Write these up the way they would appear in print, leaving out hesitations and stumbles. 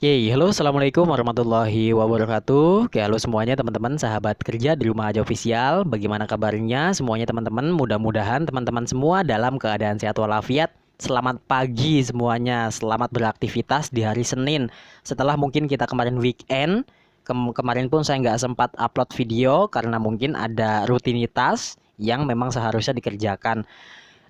Oke, halo, assalamualaikum warahmatullahi wabarakatuh. Oke, halo semuanya teman-teman, sahabat kerja di rumah aja official. Bagaimana kabarnya semuanya teman-teman? Mudah-mudahan teman-teman semua dalam keadaan sehat walafiat. Selamat pagi semuanya, selamat beraktivitas di hari Senin. Setelah mungkin kita kemarin weekend, kemarin pun saya nggak sempat upload video karena mungkin ada rutinitas yang memang seharusnya dikerjakan.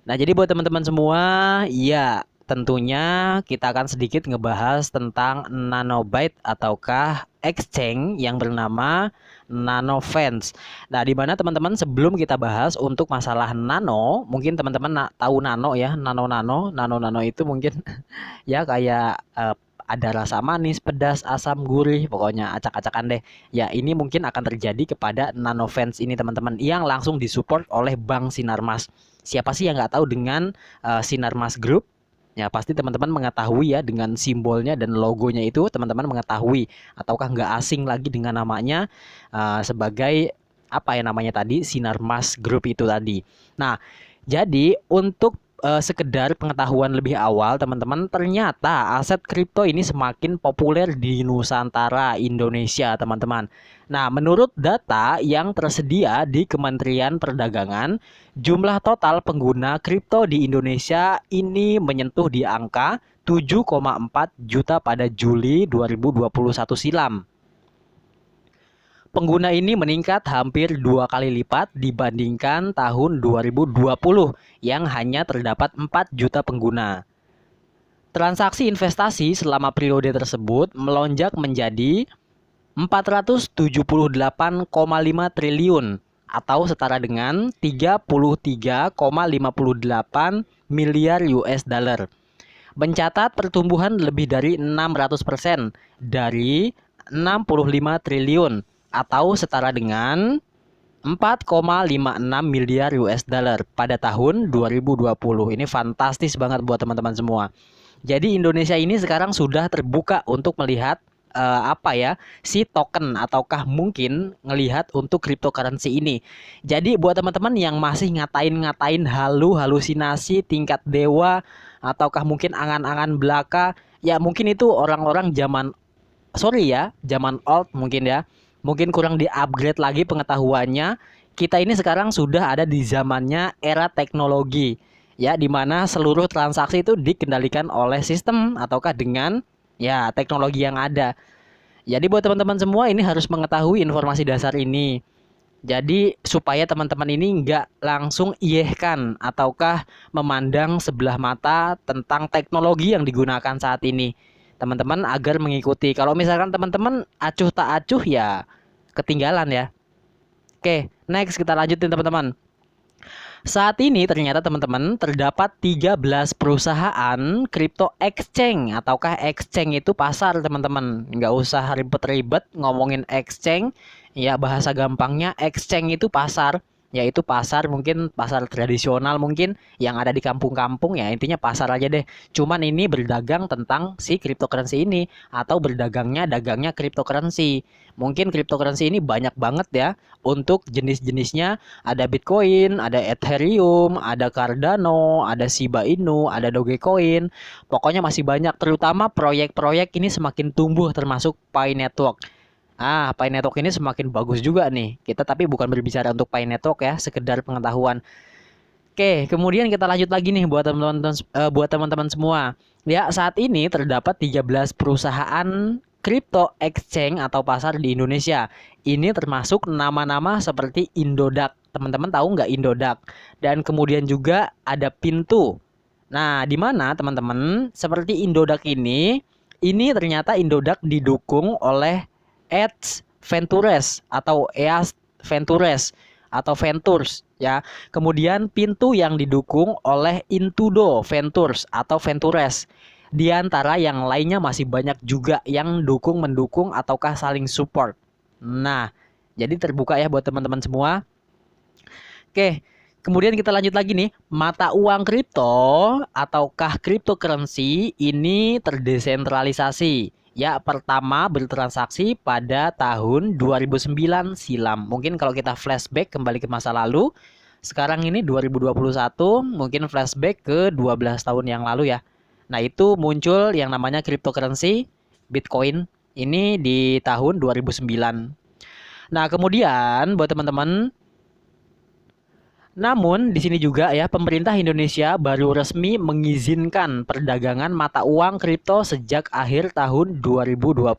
Nah, jadi buat teman-teman semua, ya tentunya kita akan sedikit ngebahas tentang nanobite ataukah exchange yang bernama nanofence. Nah, di mana teman-teman sebelum kita bahas untuk masalah nano, mungkin teman-teman tahu nano ya, nano itu mungkin ya kayak ada rasa manis, pedas, asam, gurih, pokoknya acak-acakan deh. Ya, ini mungkin akan terjadi kepada nanofans ini teman-teman yang langsung disupport oleh Bank Sinarmas. Siapa sih yang nggak tahu dengan Sinarmas Group? Ya pasti teman-teman mengetahui ya dengan simbolnya dan logonya itu teman-teman mengetahui ataukah nggak asing lagi dengan namanya sebagai apa ya namanya tadi Sinarmas Group itu tadi. Nah, jadi untuk sekedar pengetahuan lebih awal teman-teman, ternyata aset kripto ini semakin populer di Nusantara Indonesia teman-teman. Nah, menurut data yang tersedia di Kementerian Perdagangan, jumlah total pengguna kripto di Indonesia ini menyentuh di angka 7,4 juta pada Juli 2021 silam. Pengguna ini meningkat hampir 2 kali lipat dibandingkan tahun 2020 yang hanya terdapat 4 juta pengguna. Transaksi investasi selama periode tersebut melonjak menjadi 478,5 triliun atau setara dengan 33,58 miliar US dollar. Mencatat pertumbuhan lebih dari 600% dari 65 triliun atau setara dengan 4,56 miliar US dollar pada tahun 2020. Ini fantastis banget buat teman-teman semua. Jadi Indonesia ini sekarang sudah terbuka untuk melihat apa ya si token ataukah mungkin ngelihat untuk cryptocurrency ini. Jadi buat teman-teman yang masih ngatain-ngatain halusinasi tingkat dewa ataukah mungkin angan-angan belaka, ya mungkin itu orang-orang zaman sorry ya, zaman old mungkin ya. Mungkin kurang di-upgrade lagi pengetahuannya. Kita ini sekarang sudah ada di zamannya era teknologi. Ya, di mana seluruh transaksi itu dikendalikan oleh sistem ataukah dengan ya teknologi yang ada. Jadi buat teman-teman semua ini harus mengetahui informasi dasar ini. Jadi supaya teman-teman ini nggak langsung iyehkan ataukah memandang sebelah mata tentang teknologi yang digunakan saat ini. Teman-teman agar mengikuti. Kalau misalkan teman-teman acuh tak acuh ya ketinggalan ya. Oke, next kita lanjutin teman-teman. Saat ini ternyata teman-teman terdapat 13 perusahaan crypto exchange ataukah exchange itu pasar teman-teman. Nggak usah ribet-ribet ngomongin exchange. Ya bahasa gampangnya exchange itu pasar. Yaitu pasar mungkin pasar tradisional mungkin yang ada di kampung-kampung ya intinya pasar aja deh. Cuman ini berdagang tentang si cryptocurrency ini atau dagangnya cryptocurrency. Mungkin cryptocurrency ini banyak banget ya untuk jenis-jenisnya ada Bitcoin, ada Ethereum, ada Cardano, ada Shiba Inu, ada Dogecoin. Pokoknya masih banyak terutama proyek-proyek ini semakin tumbuh termasuk Pi Network. Pi Network ini semakin bagus juga nih. Kita tapi bukan berbicara untuk Pi Network ya, sekedar pengetahuan. Oke, kemudian kita lanjut lagi nih buat teman-teman semua. Ya, saat ini terdapat 13 perusahaan crypto exchange atau pasar di Indonesia. Ini termasuk nama-nama seperti Indodax. Teman-teman tahu nggak Indodax? Dan kemudian juga ada Pintu. Nah, di mana teman-teman seperti Indodax ini ternyata Indodax didukung oleh Edge Ventures atau EAS Ventures atau Ventures ya. Kemudian Pintu yang didukung oleh Intudo Ventures atau Ventures. Di antara yang lainnya masih banyak juga yang mendukung ataukah saling support. Nah, jadi terbuka ya buat teman-teman semua. Oke, kemudian kita lanjut lagi nih. Mata uang kripto ataukah cryptocurrency ini terdesentralisasi. Ya, pertama bertransaksi pada tahun 2009 silam. Mungkin kalau kita flashback kembali ke masa lalu, sekarang ini 2021, mungkin flashback ke 12 tahun yang lalu ya. Nah, itu muncul yang namanya cryptocurrency Bitcoin ini di tahun 2009. Nah, kemudian buat teman-teman, namun di sini juga ya pemerintah Indonesia baru resmi mengizinkan perdagangan mata uang kripto sejak akhir tahun 2020.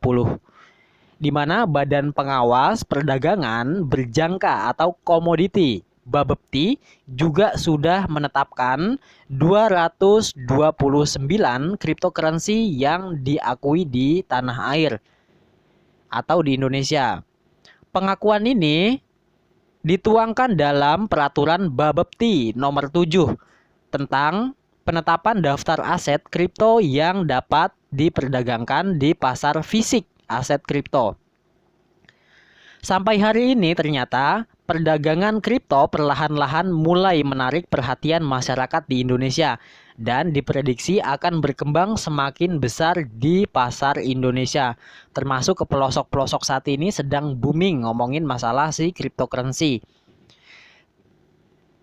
Di mana Badan Pengawas Perdagangan Berjangka atau Komoditi Bapepti juga sudah menetapkan 229 cryptocurrency yang diakui di tanah air atau di Indonesia. Pengakuan ini dituangkan dalam Peraturan Bapepti nomor 7 tentang penetapan daftar aset kripto yang dapat diperdagangkan di pasar fisik aset kripto. Sampai hari ini ternyata perdagangan kripto perlahan-lahan mulai menarik perhatian masyarakat di Indonesia dan diprediksi akan berkembang semakin besar di pasar Indonesia. Termasuk ke pelosok-pelosok saat ini sedang booming ngomongin masalah si cryptocurrency.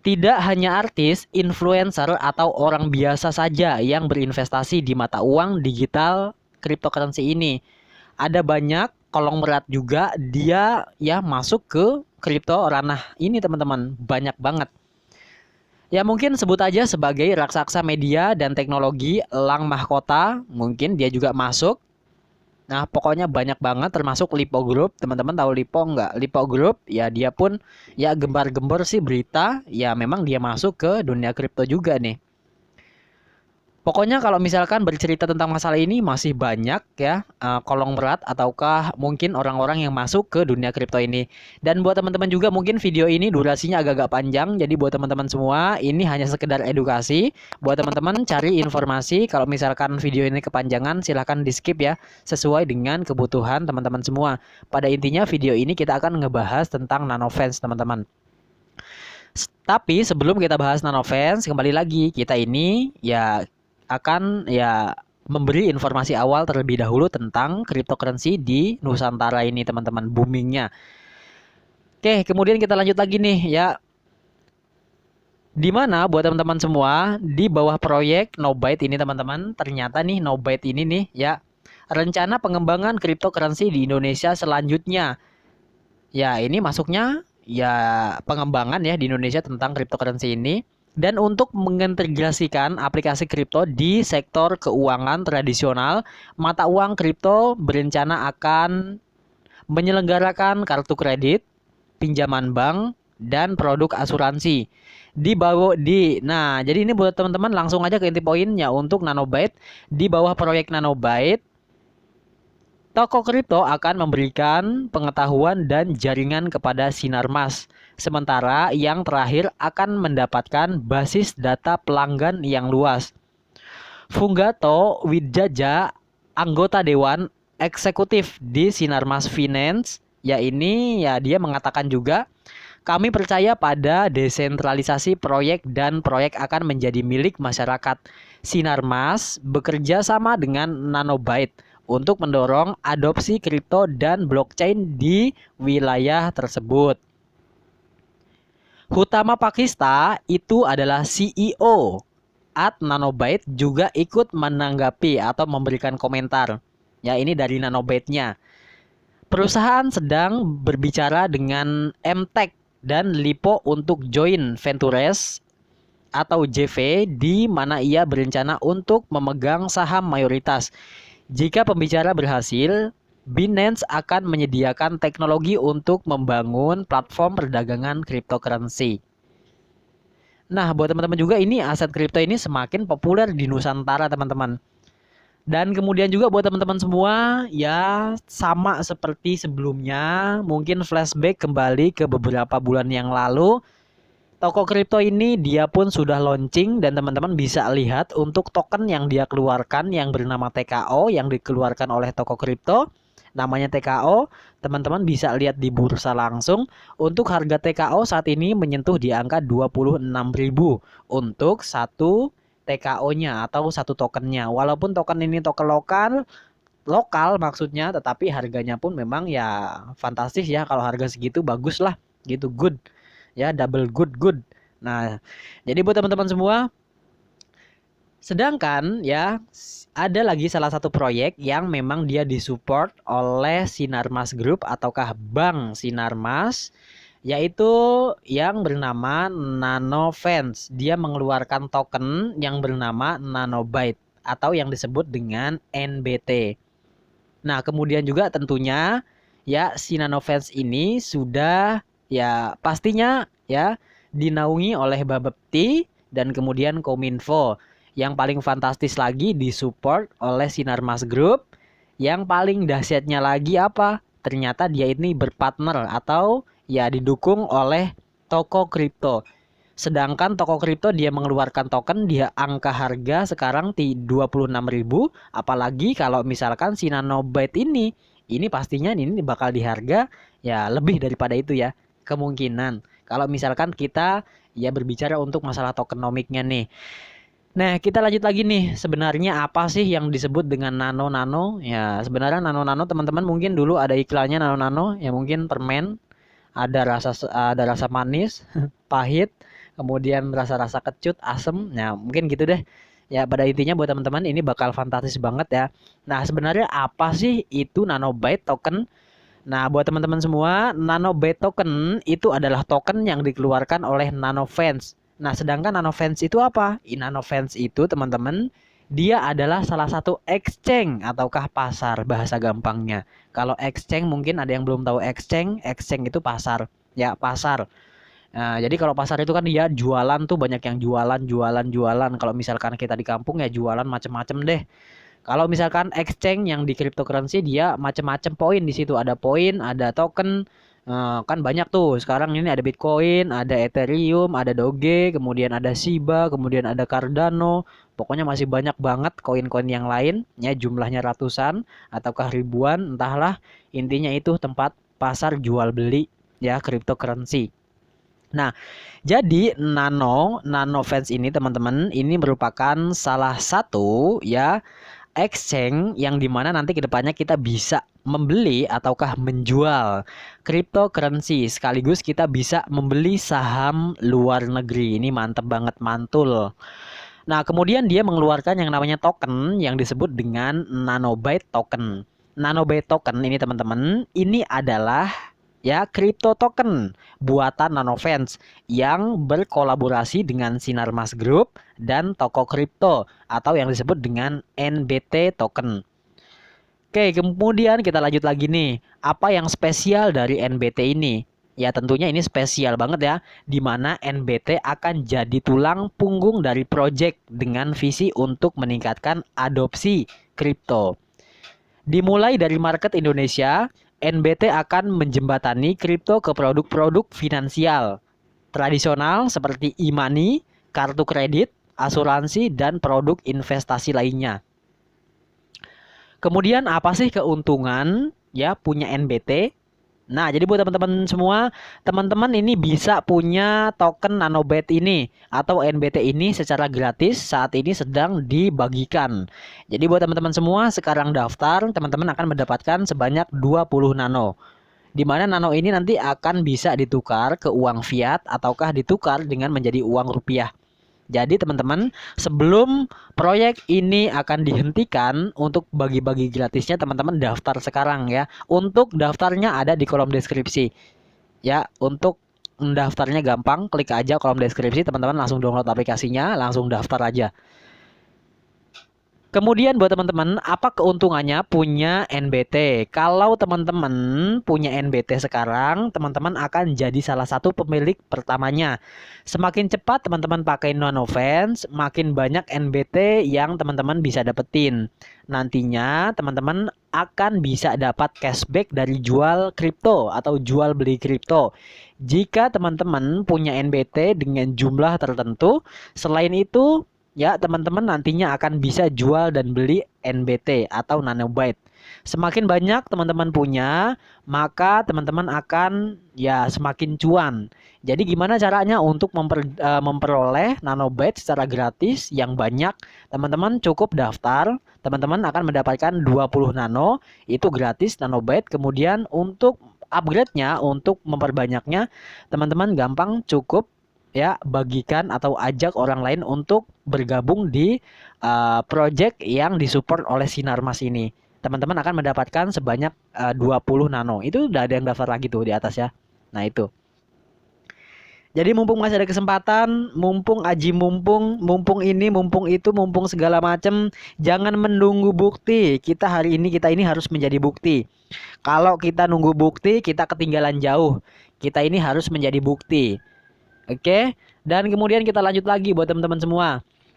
Tidak hanya artis, influencer, atau orang biasa saja yang berinvestasi di mata uang digital cryptocurrency ini. Ada banyak konglomerat juga dia ya masuk ke kripto ranah ini teman-teman. Banyak banget. Ya mungkin sebut aja sebagai raksasa media dan teknologi Elang Mahkota. Mungkin dia juga masuk. Nah pokoknya banyak banget termasuk Lipo Group. Teman-teman tahu Lipo nggak? Lipo Group ya dia pun ya gembar-gembor sih berita. Ya memang dia masuk ke dunia kripto juga nih. Pokoknya kalau misalkan bercerita tentang masalah ini masih banyak ya konglomerat ataukah mungkin orang-orang yang masuk ke dunia kripto ini. Dan buat teman-teman juga mungkin video ini durasinya agak-agak panjang. Jadi buat teman-teman semua ini hanya sekedar edukasi. Buat teman-teman cari informasi. Kalau misalkan video ini kepanjangan silahkan di skip ya. Sesuai dengan kebutuhan teman-teman semua. Pada intinya video ini kita akan ngebahas tentang Nanovance teman-teman. Tapi sebelum kita bahas Nanovance kembali lagi kita ini ya akan ya memberi informasi awal terlebih dahulu tentang cryptocurrency di Nusantara ini teman-teman boomingnya. Oke, kemudian kita lanjut lagi nih ya. Di mana buat teman-teman semua di bawah proyek Nobyte ini teman-teman, ternyata nih Nobyte ini nih ya rencana pengembangan cryptocurrency di Indonesia selanjutnya. Ya, ini masuknya ya pengembangan ya di Indonesia tentang cryptocurrency ini. Dan untuk mengintegrasikan aplikasi kripto di sektor keuangan tradisional, mata uang kripto berencana akan menyelenggarakan kartu kredit, pinjaman bank, dan produk asuransi. Nah, jadi ini buat teman-teman langsung aja ke inti poinnya untuk Nanobyte. Di bawah proyek Nanobyte, toko kripto akan memberikan pengetahuan dan jaringan kepada Sinarmas. Sementara yang terakhir akan mendapatkan basis data pelanggan yang luas. Funggato Widjaja, anggota Dewan Eksekutif di Sinarmas Finance, ya ini ya dia mengatakan juga, kami percaya pada desentralisasi proyek dan proyek akan menjadi milik masyarakat. Sinarmas bekerja sama dengan Nanobyte untuk mendorong adopsi kripto dan blockchain di wilayah tersebut. Hutama Pakista itu adalah CEO at Nanobyte juga ikut menanggapi atau memberikan komentar. Ya ini dari Nanobyte-nya. Perusahaan sedang berbicara dengan MTech dan Lipo untuk join ventures atau JV di mana ia berencana untuk memegang saham mayoritas. Jika pembicara berhasil, Binance akan menyediakan teknologi untuk membangun platform perdagangan cryptocurrency. Nah, buat teman-teman juga ini aset kripto ini semakin populer di Nusantara, teman-teman. Dan kemudian juga buat teman-teman semua, ya sama seperti sebelumnya, mungkin flashback kembali ke beberapa bulan yang lalu, toko kripto ini dia pun sudah launching dan teman-teman bisa lihat untuk token yang dia keluarkan yang bernama TKO yang dikeluarkan oleh toko kripto. Namanya TKO, teman-teman bisa lihat di bursa langsung. Untuk harga TKO saat ini menyentuh di angka 26.000 untuk satu TKO-nya atau satu tokennya. Walaupun token ini token lokal maksudnya, tetapi harganya pun memang ya fantastis ya. Kalau harga segitu bagus lah, gitu good. Ya double good. Nah, jadi buat teman-teman semua, Sedangkan ya ada lagi salah satu proyek yang memang dia disupport oleh Sinarmas Group ataukah Bank Sinarmas, yaitu yang bernama Nanovance. Dia mengeluarkan token yang bernama Nanobyte atau yang disebut dengan NBT. Nah, kemudian juga tentunya ya si Nanovance ini sudah ya pastinya ya dinaungi oleh Bapepti dan kemudian Kominfo. Yang paling fantastis lagi disupport oleh Sinarmas Group. Yang paling dahsyatnya lagi apa? Ternyata dia ini berpartner atau ya didukung oleh toko kripto. Sedangkan toko kripto dia mengeluarkan token dia angka harga sekarang di 26.000, apalagi kalau misalkan si Nanobyte ini pastinya ini bakal di harga ya lebih daripada itu ya. Kemungkinan kalau misalkan kita ya berbicara untuk masalah tokenomiknya nih. Nah, kita lanjut lagi nih. Sebenarnya apa sih yang disebut dengan nano-nano? Ya, sebenarnya nano-nano teman-teman mungkin dulu ada iklannya nano-nano ya mungkin permen, ada rasa manis, pahit, kemudian rasa-rasa kecut, asem. Nah, mungkin gitu deh. Ya, pada intinya buat teman-teman ini bakal fantastis banget ya. Nah, sebenarnya apa sih itu Nanobyte token? Nah, buat teman-teman semua, Nanobyte token itu adalah token yang dikeluarkan oleh Nanovance. Nah, sedangkan Nanovance itu apa? Nanovance itu teman-teman, dia adalah salah satu exchange ataukah pasar bahasa gampangnya. Kalau exchange mungkin ada yang belum tahu exchange itu pasar. Ya, pasar. Nah, jadi kalau pasar itu kan dia jualan tuh banyak yang jualan. Kalau misalkan kita di kampung ya jualan macem-macem deh. Kalau misalkan exchange yang di cryptocurrency dia macam-macam poin di situ ada poin, ada token, kan banyak tuh. Sekarang ini ada Bitcoin, ada Ethereum, ada Doge, kemudian ada Shiba, kemudian ada Cardano. Pokoknya masih banyak banget koin-koin yang lain, ya jumlahnya ratusan ataukah ribuan, entahlah. Intinya itu tempat pasar jual beli ya cryptocurrency. Nah, jadi Nanovance ini teman-teman ini merupakan salah satu ya exchange yang dimana nanti kedepannya kita bisa membeli ataukah menjual cryptocurrency sekaligus kita bisa membeli saham luar negeri. Ini mantep banget, mantul. Nah, kemudian dia mengeluarkan yang namanya token yang disebut dengan Nanobyte token. Nanobyte token ini teman-teman, ini adalah ya crypto token buatan Nanovance yang berkolaborasi dengan Sinarmas Group dan toko kripto atau yang disebut dengan NBT token. Oke, kemudian kita lanjut lagi nih. Apa yang spesial dari NBT ini? Ya tentunya ini spesial banget ya, di mana NBT akan jadi tulang punggung dari project dengan visi untuk meningkatkan adopsi kripto. Dimulai dari market Indonesia, NBT akan menjembatani kripto ke produk-produk finansial tradisional seperti e-money, kartu kredit, asuransi, dan produk investasi lainnya. Kemudian apa sih keuntungan ya punya NBT? Nah, jadi buat teman-teman semua, teman-teman ini bisa punya token Nanobyte ini atau NBT ini secara gratis saat ini sedang dibagikan. Jadi buat teman-teman semua sekarang daftar, teman-teman akan mendapatkan sebanyak 20 nano. Di mana nano ini nanti akan bisa ditukar ke uang fiat ataukah ditukar dengan menjadi uang rupiah. Jadi teman-teman, sebelum proyek ini akan dihentikan untuk bagi-bagi gratisnya, teman-teman daftar sekarang ya. Untuk daftarnya ada di kolom deskripsi. Ya, untuk mendaftarnya gampang, klik aja kolom deskripsi, teman-teman langsung download aplikasinya, langsung daftar aja. Kemudian buat teman-teman, apa keuntungannya punya NBT? Kalau teman-teman punya NBT sekarang, teman-teman akan jadi salah satu pemilik pertamanya. Semakin cepat teman-teman pakai Nanovance, makin banyak NBT yang teman-teman bisa dapetin. Nantinya teman-teman akan bisa dapat cashback dari jual kripto atau jual beli kripto. Jika teman-teman punya NBT dengan jumlah tertentu, selain itu ya, teman-teman nantinya akan bisa jual dan beli NBT atau Nanobyte. Semakin banyak teman-teman punya, maka teman-teman akan ya semakin cuan. Jadi gimana caranya untuk memperoleh Nanobyte secara gratis yang banyak? Teman-teman cukup daftar, teman-teman akan mendapatkan 20 nano, itu gratis Nanobyte. Kemudian untuk upgrade-nya, untuk memperbanyaknya, teman-teman gampang cukup ya bagikan atau ajak orang lain untuk bergabung di project yang disupport oleh Sinarmas ini. Teman-teman akan mendapatkan sebanyak 20 nano. Itu udah ada yang daftar lagi tuh di atas ya. Nah, itu. Jadi mumpung masih ada kesempatan, mumpung aji mumpung, mumpung ini, mumpung itu, mumpung segala macam, jangan menunggu bukti. Kita ini harus menjadi bukti. Kalau kita nunggu bukti, kita ketinggalan jauh. Kita ini harus menjadi bukti. Oke? Dan kemudian kita lanjut lagi buat teman-teman semua.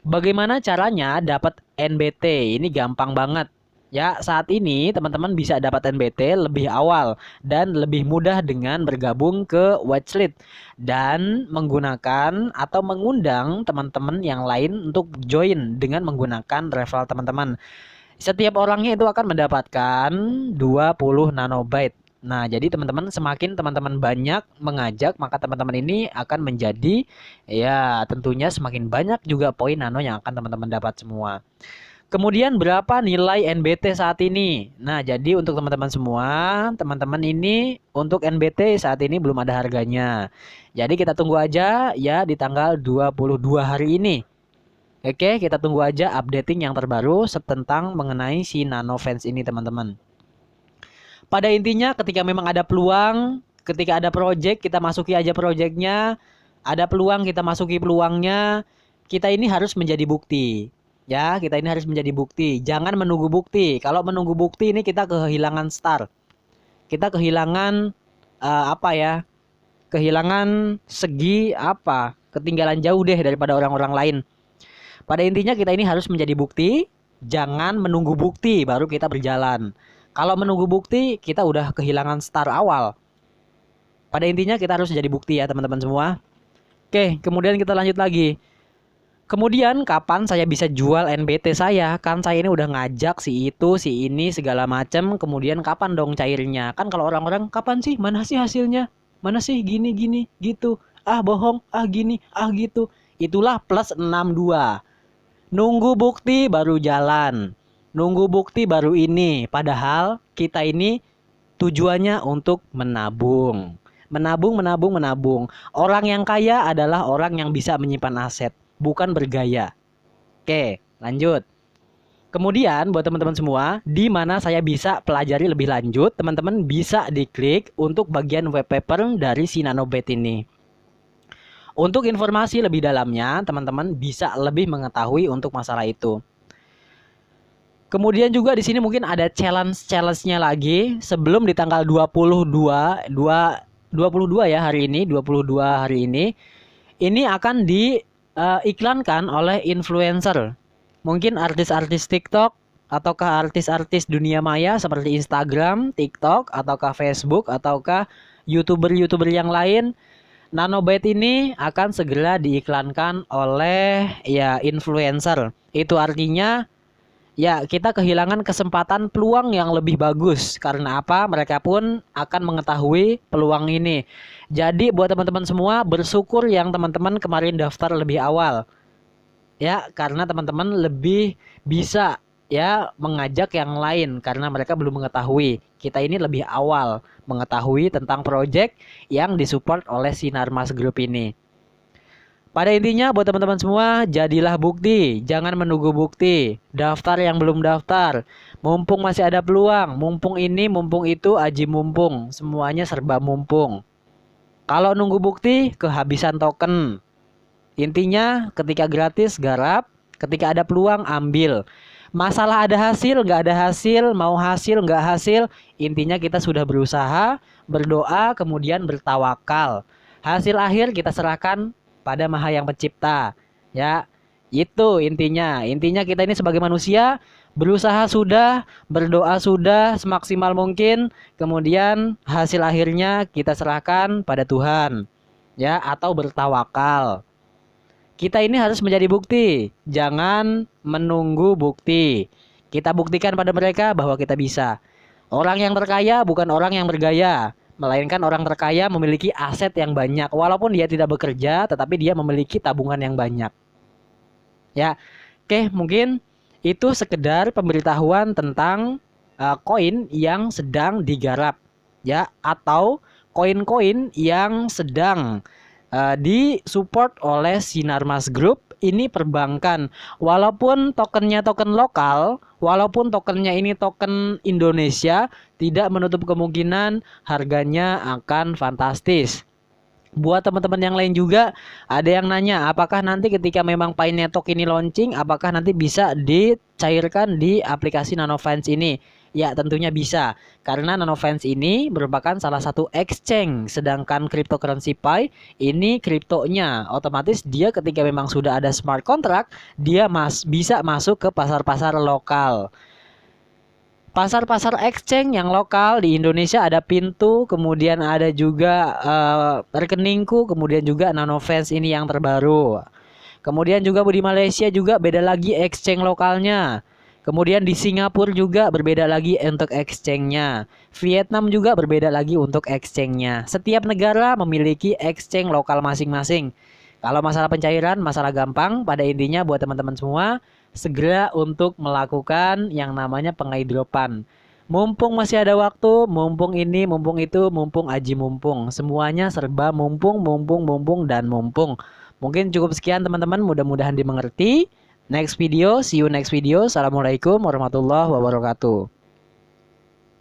Bagaimana caranya dapat NBT? Ini gampang banget. Ya, saat ini teman-teman bisa dapat NBT lebih awal dan lebih mudah dengan bergabung ke watchlist dan menggunakan atau mengundang teman-teman yang lain untuk join dengan menggunakan referral teman-teman. Setiap orangnya itu akan mendapatkan 20 nanobyte. Nah, jadi teman-teman semakin teman-teman banyak mengajak, maka teman-teman ini akan menjadi ya tentunya semakin banyak juga poin nano yang akan teman-teman dapat semua. Kemudian berapa nilai NBT saat ini? Nah, jadi untuk teman-teman semua, teman-teman ini untuk NBT saat ini belum ada harganya. Jadi kita tunggu aja ya di tanggal 22 hari ini. Oke, kita tunggu aja updating yang terbaru tentang mengenai si Nano Fans ini, teman-teman. Pada intinya ketika memang ada peluang, ketika ada project, kita masuki aja projectnya. Ada peluang, kita masuki peluangnya. Kita ini harus menjadi bukti. Ya, kita ini harus menjadi bukti. Jangan menunggu bukti. Kalau menunggu bukti ini kita kehilangan start. Kita kehilangan apa ya? Kehilangan segi apa? Ketinggalan jauh deh daripada orang-orang lain. Pada intinya kita ini harus menjadi bukti. Jangan menunggu bukti baru kita berjalan. Kalau menunggu bukti kita udah kehilangan start awal. Pada intinya kita harus menjadi bukti ya teman-teman semua. Oke, kemudian kita lanjut lagi. Kemudian kapan saya bisa jual NBT saya? Kan saya ini udah ngajak si itu, si ini segala macam. Kemudian kapan dong cairnya? Kan kalau orang-orang kapan sih? Mana sih hasilnya? Mana sih gini gitu. Ah bohong, ah gini, ah gitu. Itulah plus 62. Nunggu bukti baru jalan. Nunggu bukti baru ini. Padahal kita ini tujuannya untuk menabung. Menabung. Orang yang kaya adalah orang yang bisa menyimpan aset, bukan bergaya. Oke, lanjut. Kemudian buat teman-teman semua, di mana saya bisa pelajari lebih lanjut, teman-teman bisa diklik untuk bagian web paper dari si Nanobet ini. Untuk informasi lebih dalamnya, teman-teman bisa lebih mengetahui untuk masalah itu. Kemudian juga di sini mungkin ada challenge-nya lagi sebelum di tanggal 22 ya hari ini, 22 hari ini. Ini akan diiklankan oleh influencer. Mungkin artis-artis TikTok ataukah artis-artis dunia maya seperti Instagram, TikTok, ataukah Facebook, ataukah YouTuber-YouTuber yang lain. Nanobite ini akan segera diiklankan oleh ya influencer. Itu artinya ya kita kehilangan kesempatan peluang yang lebih bagus. Karena apa? Mereka pun akan mengetahui peluang ini. Jadi buat teman-teman semua bersyukur yang teman-teman kemarin daftar lebih awal. Ya, karena teman-teman lebih bisa ya mengajak yang lain karena mereka belum mengetahui. Kita ini lebih awal mengetahui tentang project yang disupport oleh Sinarmas Group ini. Pada intinya buat teman-teman semua, jadilah bukti, jangan menunggu bukti. Daftar yang belum daftar, mumpung masih ada peluang, mumpung ini, mumpung itu, aji mumpung, semuanya serba mumpung. Kalau nunggu bukti, kehabisan token. Intinya ketika gratis garap, ketika ada peluang ambil. Masalah ada hasil, nggak ada hasil, mau hasil, nggak hasil. Intinya kita sudah berusaha, berdoa, kemudian bertawakal. Hasil akhir kita serahkan pada Maha yang Pencipta. Ya, itu intinya. Intinya kita ini sebagai manusia berusaha sudah, berdoa sudah semaksimal mungkin, kemudian hasil akhirnya kita serahkan pada Tuhan. Ya, atau bertawakal. Kita ini harus menjadi bukti, jangan menunggu bukti. Kita buktikan pada mereka bahwa kita bisa. Orang yang terkaya bukan orang yang bergaya, melainkan orang terkaya memiliki aset yang banyak. Walaupun dia tidak bekerja, tetapi dia memiliki tabungan yang banyak. Ya, oke, mungkin itu sekedar pemberitahuan tentang koin yang sedang digarap, ya, atau koin-koin yang sedang disupport oleh Sinarmas Group. Ini perbankan, walaupun tokennya token lokal, walaupun tokennya ini token Indonesia, tidak menutup kemungkinan harganya akan fantastis. Buat teman-teman yang lain juga, ada yang nanya apakah nanti ketika memang Painetok ini launching, apakah nanti bisa dicairkan di aplikasi Nanofinance ini? Ya, tentunya bisa. Karena Nanofinance ini merupakan salah satu exchange, sedangkan cryptocurrency Pi ini kriptonya. Otomatis dia ketika memang sudah ada smart contract, dia bisa masuk ke pasar-pasar lokal. Pasar-pasar exchange yang lokal di Indonesia ada Pintu, kemudian ada juga Rekeningku, kemudian juga Nanofinance ini yang terbaru. Kemudian juga di Malaysia juga beda lagi exchange lokalnya. Kemudian di Singapura juga berbeda lagi untuk exchange-nya. Vietnam juga berbeda lagi untuk exchange-nya. Setiap negara memiliki exchange lokal masing-masing. Kalau masalah pencairan, masalah gampang, pada intinya buat teman-teman semua, segera untuk melakukan yang namanya pengairdropan. Mumpung masih ada waktu, mumpung ini, mumpung itu, mumpung aji mumpung. Semuanya serba mumpung, mumpung, mumpung, dan mumpung. Mungkin cukup sekian teman-teman, mudah-mudahan dimengerti. Next video, see you next video. Assalamualaikum warahmatullahi wabarakatuh.